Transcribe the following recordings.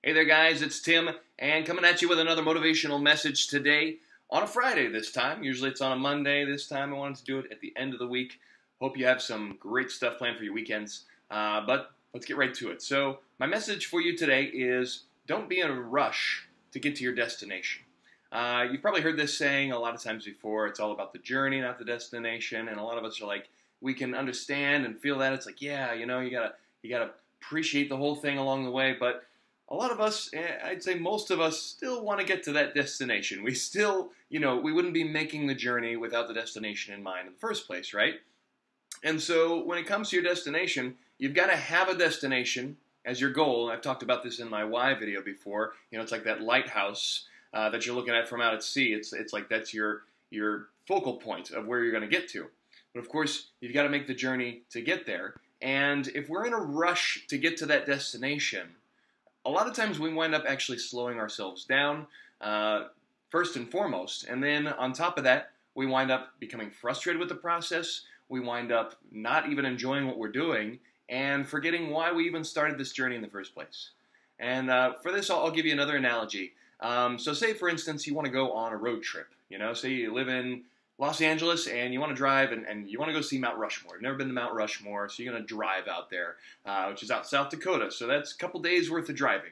Hey there guys, it's Tim, and coming at you with another motivational message today on a Friday this time. Usually it's on a Monday. This time I wanted to do it at the end of the week. Hope you have some great stuff planned for your weekends, but let's get right to it. So my message for you today is don't be in a rush to get to your destination. You've probably heard this saying a lot of times before. It's all about the journey, not the destination, and a lot of us are like, we can understand and feel that. It's like, yeah, you gotta appreciate the whole thing along the way, but a lot of us, I'd say most of us, still want to get to that destination. We still, we wouldn't be making the journey without the destination in mind in the first place, right? And so when it comes to your destination, you've got to have a destination as your goal. I've talked about this in my why video before. It's like that lighthouse that you're looking at from out at sea. It's like that's your focal point of where you're going to get to. But of course, you've got to make the journey to get there. And if we're in a rush to get to that destination, a lot of times we wind up actually slowing ourselves down, first and foremost. And then on top of that, we wind up becoming frustrated with the process. We wind up not even enjoying what we're doing and forgetting why we even started this journey in the first place. And for this, I'll give you another analogy. So say, for instance, you want to go on a road trip. Say you live in Los Angeles and you want to drive and you want to go see Mount Rushmore. You've never been to Mount Rushmore, so you're going to drive out there, which is out South Dakota. So that's a couple days worth of driving.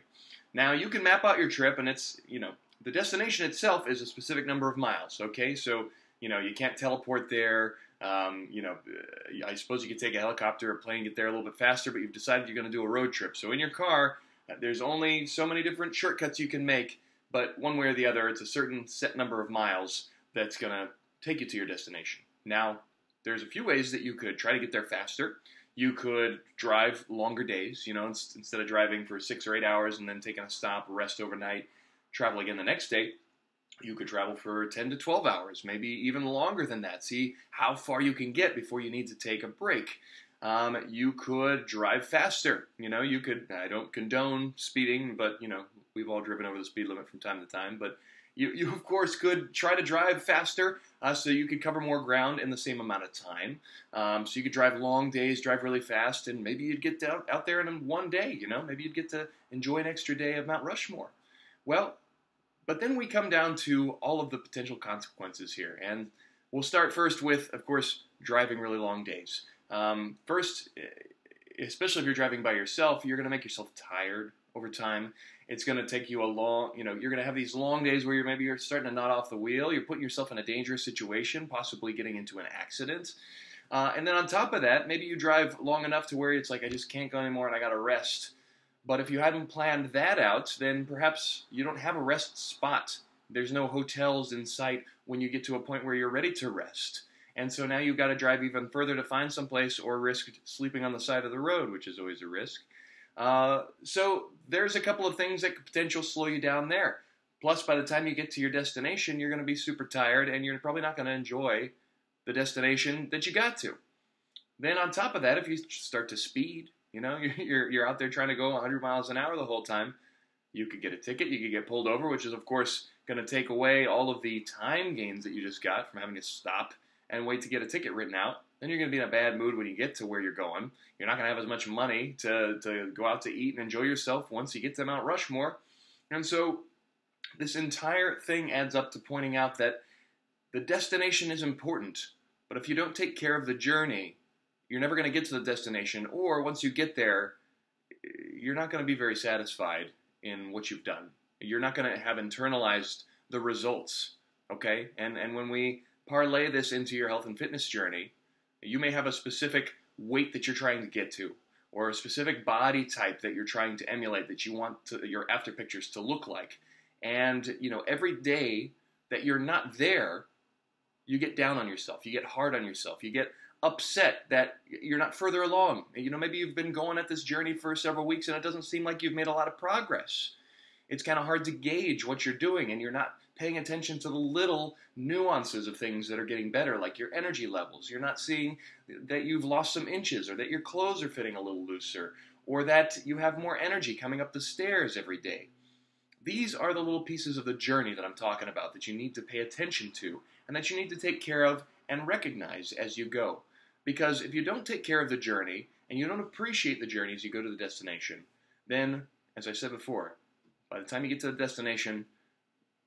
Now you can map out your trip, and it's, the destination itself is a specific number of miles, okay? So, you can't teleport there. I suppose you could take a helicopter or plane and get there a little bit faster, but you've decided you're going to do a road trip. So in your car, there's only so many different shortcuts you can make, but one way or the other, it's a certain set number of miles that's going to take you to your destination. Now, there's a few ways that you could try to get there faster. You could drive longer days, instead of driving for 6 or 8 hours and then taking a stop, rest overnight, travel again the next day. You could travel for 10 to 12 hours, maybe even longer than that. See how far you can get before you need to take a break. You could drive faster. I don't condone speeding, but, we've all driven over the speed limit from time to time. But you of course, could try to drive faster so you could cover more ground in the same amount of time. So you could drive long days, drive really fast, and maybe you'd get out there in one day, Maybe you'd get to enjoy an extra day of Mount Rushmore. Well, but then we come down to all of the potential consequences here. And we'll start first with, of course, driving really long days. First, especially if you're driving by yourself, you're going to make yourself tired over time. It's going to take you a long, you're going to have these long days where you're starting to nod off the wheel. You're putting yourself in a dangerous situation, possibly getting into an accident. And then on top of that, maybe you drive long enough to where it's like, I just can't go anymore and I got to rest. But if you hadn't planned that out, then perhaps you don't have a rest spot. There's no hotels in sight when you get to a point where you're ready to rest. And so now you've got to drive even further to find some place or risk sleeping on the side of the road, which is always a risk. So there's a couple of things that could potentially slow you down there. Plus, by the time you get to your destination, you're going to be super tired and you're probably not going to enjoy the destination that you got to. Then on top of that, if you start to speed, you're out there trying to go 100 miles an hour the whole time, you could get a ticket, you could get pulled over, which is of course going to take away all of the time gains that you just got from having to stop and wait to get a ticket written out. Then you're going to be in a bad mood when you get to where you're going. You're not going to have as much money to go out to eat and enjoy yourself once you get to Mount Rushmore. And so this entire thing adds up to pointing out that the destination is important, but if you don't take care of the journey, you're never going to get to the destination, or once you get there, you're not going to be very satisfied in what you've done. You're not going to have internalized the results, okay? And when we parlay this into your health and fitness journey, you may have a specific weight that you're trying to get to, or a specific body type that you're trying to emulate that you want your after pictures to look like. And, every day that you're not there, you get down on yourself. You get hard on yourself. You get upset that you're not further along. Maybe you've been going at this journey for several weeks and it doesn't seem like you've made a lot of progress. It's kind of hard to gauge what you're doing and you're not paying attention to the little nuances of things that are getting better, like your energy levels. You're not seeing that you've lost some inches or that your clothes are fitting a little looser or that you have more energy coming up the stairs every day. These are the little pieces of the journey that I'm talking about that you need to pay attention to and that you need to take care of and recognize as you go. Because if you don't take care of the journey and you don't appreciate the journey as you go to the destination, then, as I said before, by the time you get to the destination,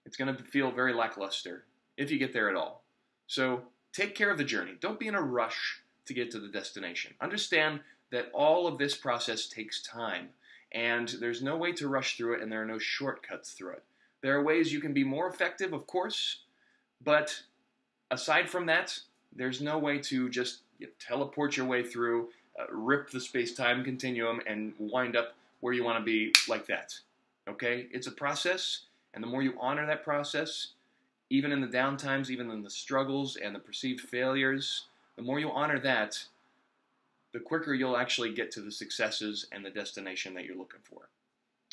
it's going to feel very lackluster if you get there at all. So take care of the journey. Don't be in a rush to get to the destination. Understand that all of this process takes time, and there's no way to rush through it, and there are no shortcuts through it. There are ways you can be more effective, of course, but aside from that, there's no way to just teleport your way through, rip the space-time continuum, and wind up where you want to be like that. Okay? It's a process, and the more you honor that process, even in the downtimes, even in the struggles and the perceived failures, the more you honor that, the quicker you'll actually get to the successes and the destination that you're looking for.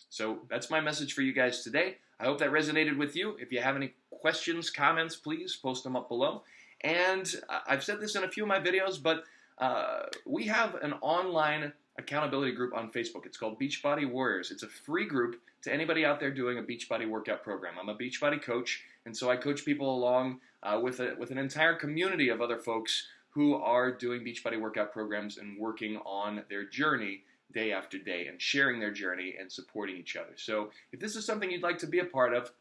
So that's my message for you guys today. I hope that resonated with you. If you have any questions, comments, please post them up below. And I've said this in a few of my videos, but we have an online accountability group on Facebook. It's called Beachbody Warriors. It's a free group to anybody out there doing a Beachbody workout program. I'm a Beachbody coach, and so I coach people along with an entire community of other folks who are doing Beachbody workout programs and working on their journey day after day and sharing their journey and supporting each other. So if this is something you'd like to be a part of,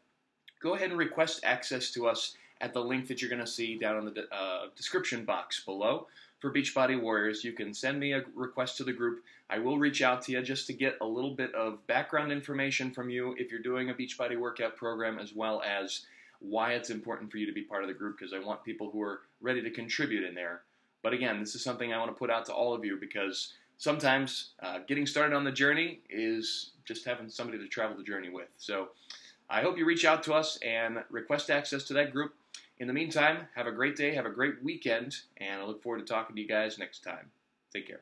go ahead and request access to us at the link that you're going to see down in the description box below. For Beachbody Warriors, you can send me a request to the group. I will reach out to you just to get a little bit of background information from you if you're doing a Beachbody workout program, as well as why it's important for you to be part of the group, because I want people who are ready to contribute in there. But again, this is something I want to put out to all of you, because sometimes getting started on the journey is just having somebody to travel the journey with. So I hope you reach out to us and request access to that group. In the meantime, have a great day, have a great weekend, and I look forward to talking to you guys next time. Take care.